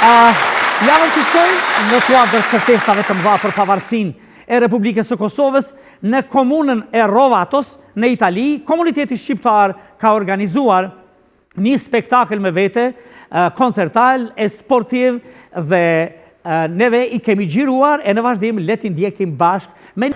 Javën që shkoj në kuadër të festave të mëdha për pavarësinë e Republikës së Kosovës, në komunën e Rovatos, në Itali, komuniteti shqiptar ka organizuar një spektakël me vete, koncertal, e sportiv dhe neve i kemi gjiruar e në vazhdim le t'i ndjekim bashkë me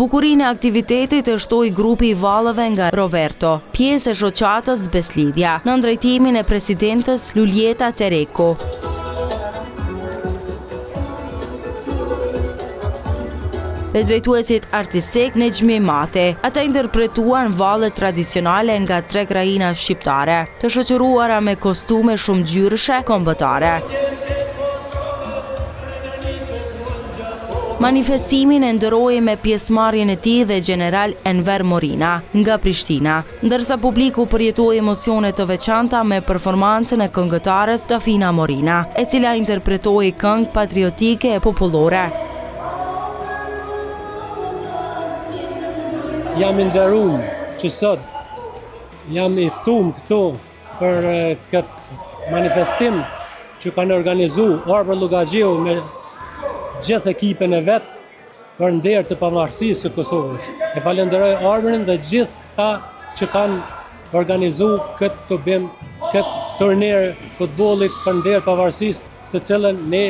Bukurinë e aktivitetit e shtoi grupi i vallëve nga Roverto, pjesë e shoqatës Beslidhja, në drejtimin e presidentes Luljeta Cereko. Dhe drejtuesit artistik Nexhmi Mate. Ata interpretuan vallet tradicionale nga 3 krajina shqiptare, të shoqëruara me kostume shumë ngjyrëshe kombëtare. Manifestimin e ndëroi me pjesëmarrjen e tij dhe General Enver Morina nga Prishtina, ndërsa publiku përjetoi emocione të veçanta me performancën e këngëtares Dafina Morina, e cila interpretoi këngë patriotike e popullore. Jam i nderuar që sot jam i ftuar këtu për këtë manifestim që kanë organizuar Arbër Llogaxhiu me gjithë ekipën e vetë për nder të pavarësisë së Kosovës. E falenderoj Arbërin dhe gjithë këta që kanë organizuar këtë tubim, këtë turner futbollit për nder pavarësisë, të cilën ne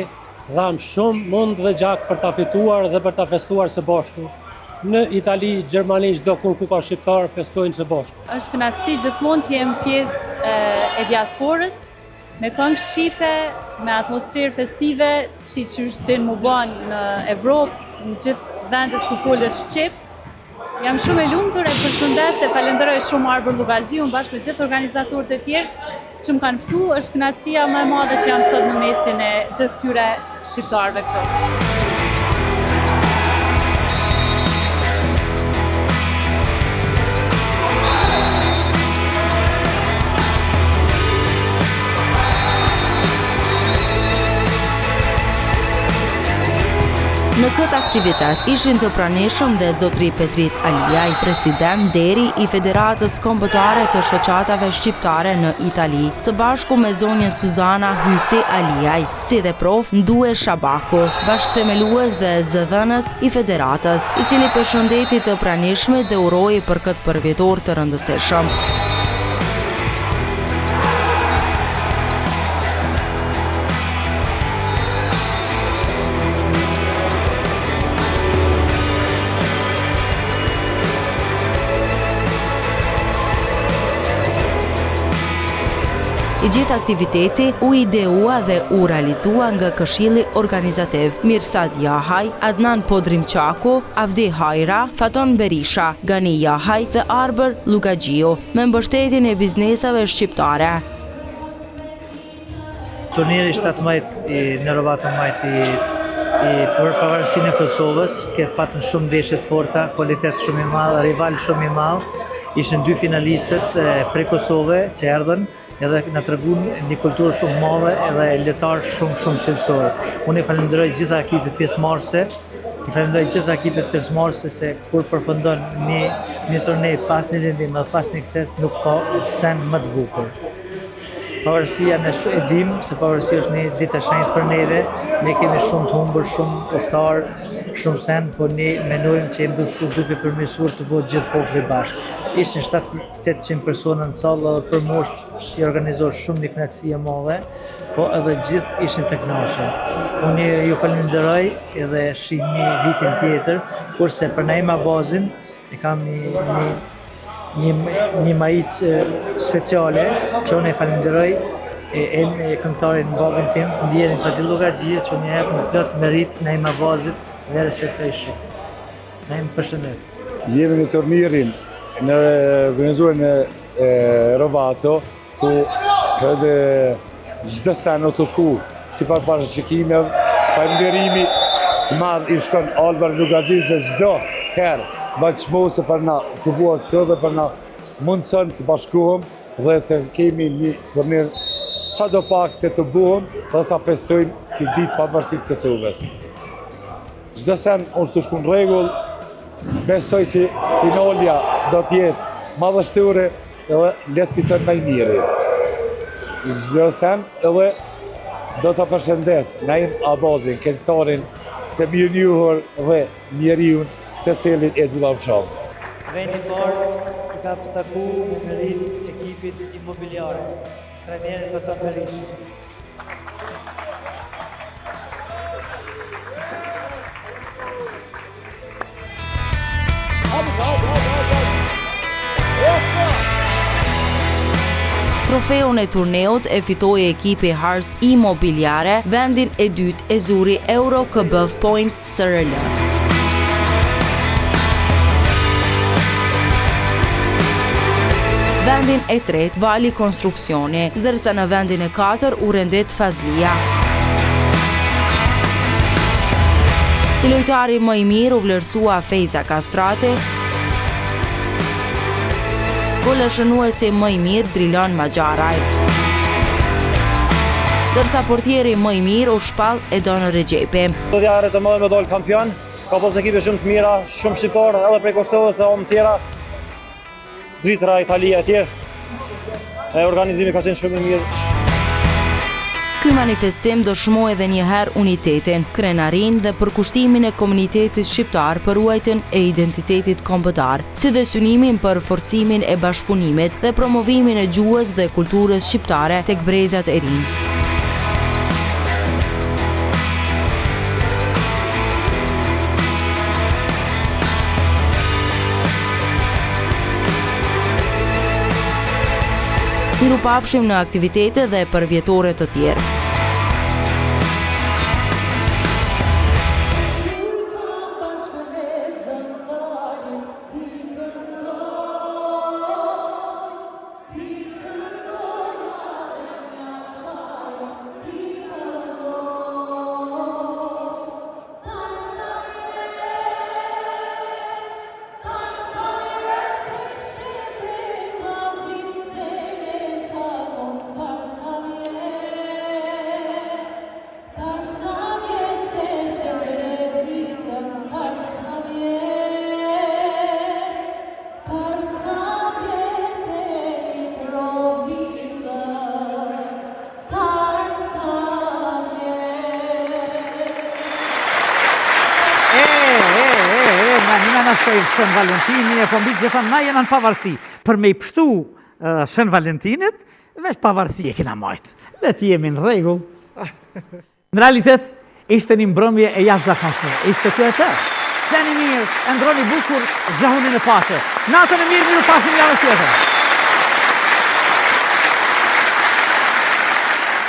dham shumë mund dhe gjak për ta fituar dhe për ta festuar së bashku. Në Itali, Gjermani, çdo ku ka shqiptar festojnë së bashku. Është kënaqësi gjithmonë të jem pjesë e diasporës, me këngë shqipe, me atmosferë festive, si që është din mu ban në Evropë, në gjithë vendet ku folës shqip. Jam shumë e lumtur e përshëndes e falenderoj shumë Arbër Llogaxhiun bashkë me gjithë organizatorët e tjerë që më kanë ftu. Është kënaqësia më e madhe që jam sot në mesin e gjithë këtyre shqiptarëve këtu. Në këtë aktivitet ishin të pranishëm dhe zotri Petrit Aliaj, president deri i Federatës Kombëtare të Shoqatave Shqiptare në Itali, së bashku me zonjën Suzana Hysi Aliaj, si dhe prof Ndue Shabaku, bashkëthemelues dhe zëdhënës i Federatës, i cili përshëndeti të pranishmit dhe uroi për këtë përvjetor të rëndësishëm. I gjithë aktiviteti u ideua dhe u realizua nga Këshilli Organizativ Mirsad Jahaj, Adnan Podrimçaku, Avdi Hajra, Faton Berisha, Gani Jahaj dhe Arbër Llogaxhiu, me mbështetjen e biznesave shqiptare. Turniri 17 në Rovato majti për pavarësinë e Kosovës, ke patën shumë ndeshje të forta, kvalitet shumë i madh, rival shumë i madh. Ishin 2 finalistët prej Kosove që erdhën, edhe na treguan një kulturë shumë madhe edhe lojtarë shumë cilësorë. Unë i falenderoj gjitha ekipet pjesëmarrëse, se kur përfundon një turnej pas një lëndim dhe pas një sukses nuk ka sen më të bukur. Pavarësia ne e dim se pavarësia është një ditë e shenjtë për neve, ne kemi shumë të humbur, shumë ushtar, shumë sen, por ne mendojmë që jemi duke përmirësuar të bëhet gjithë populli bashkë. Ishin 700-800 persona në sallë dhe për moshë që organizohet shumë një kënaqësi e madhe, po edhe gjithë ishin të kënaqur. Unë ju falenderoj edhe shihni vitin tjetër, kurse për Naima Bazin e kam një majic speciale që unë e falenderoj Elmi e këngëtarin në babin tim, ndjerin Fadil Llogaxhia që një jep në plot merit në ima vazit dhe respektoj shumë. Ne më përshëndes. Jemi në turnirin në organizuar në Rovato, ku edhe çdo sen të shku si parashikimeve, falënderimi të madh i shkon Albert Llogaxhis se çdo herë bashkëmose për na të buar këto dhe për na mundson të bashkohem dhe të kemi një turnir sa do pak të buhem dhe ta festojmë këtë ditë pavarësisë të Kosovës. Çdo sen është të shku në rregull, besoj që finalja do të jetë madhështore edhe le të fiton më i miri. Çdo sen edhe do të përshëndes Naim Abazin, këngëtarin të mirënjohur dhe njeriu të cilin e dullam shumë. Vendi parë i ka taku me merit ekipit imobiliare, trajnerit Fatan Berisha. Trofeun e turneut e fitoi ekipi Hars Imobiliare, vendin e dytë e zuri Euro KBF Point SRL. Vendin e tretë Vali Konstruksioni, ndërsa në vendin e katër u rendet Fazlia. Si lojtari më i mirë u vlerësua Fejza Kastrati, goleshënuesi më i mirë Drilon Maxharaj. Ndërsa portieri më i mirë u shpall Edon Rexhepi. Do t'ja të mëdha me dal kampion, ka pas ekipe shumë të mira, shumë shqiptarë edhe prej Kosovës e të tjera. Zvicra, Italia e tjerë. Organizimi ka qenë shumë i mirë. Ky manifestim dëshmoi edhe një herë unitetin, krenarin dhe përkushtimin e komunitetit shqiptar për ruajtjen e identitetit kombëtar, si dhe synimin për forcimin e bashkëpunimit dhe promovimin e gjuhës dhe kulturës shqiptare tek brezat e rinj. Mirupafshim në aktivitete dhe përvjetore të tjerë. Shën Valentini e po mbi që thënë na jena në pavarësi. Për me i pështu Shën Valentinit, veç pavarësi e kena majtë. Le të jemi në rregull. Në realitet, ishte një mbrëmje e jashtëzakonshme. Ishte kjo e të. Qeni mirë, ndroni bukur, zhahunin e pashe. Natën e mirë, miru pasin javës tjetër.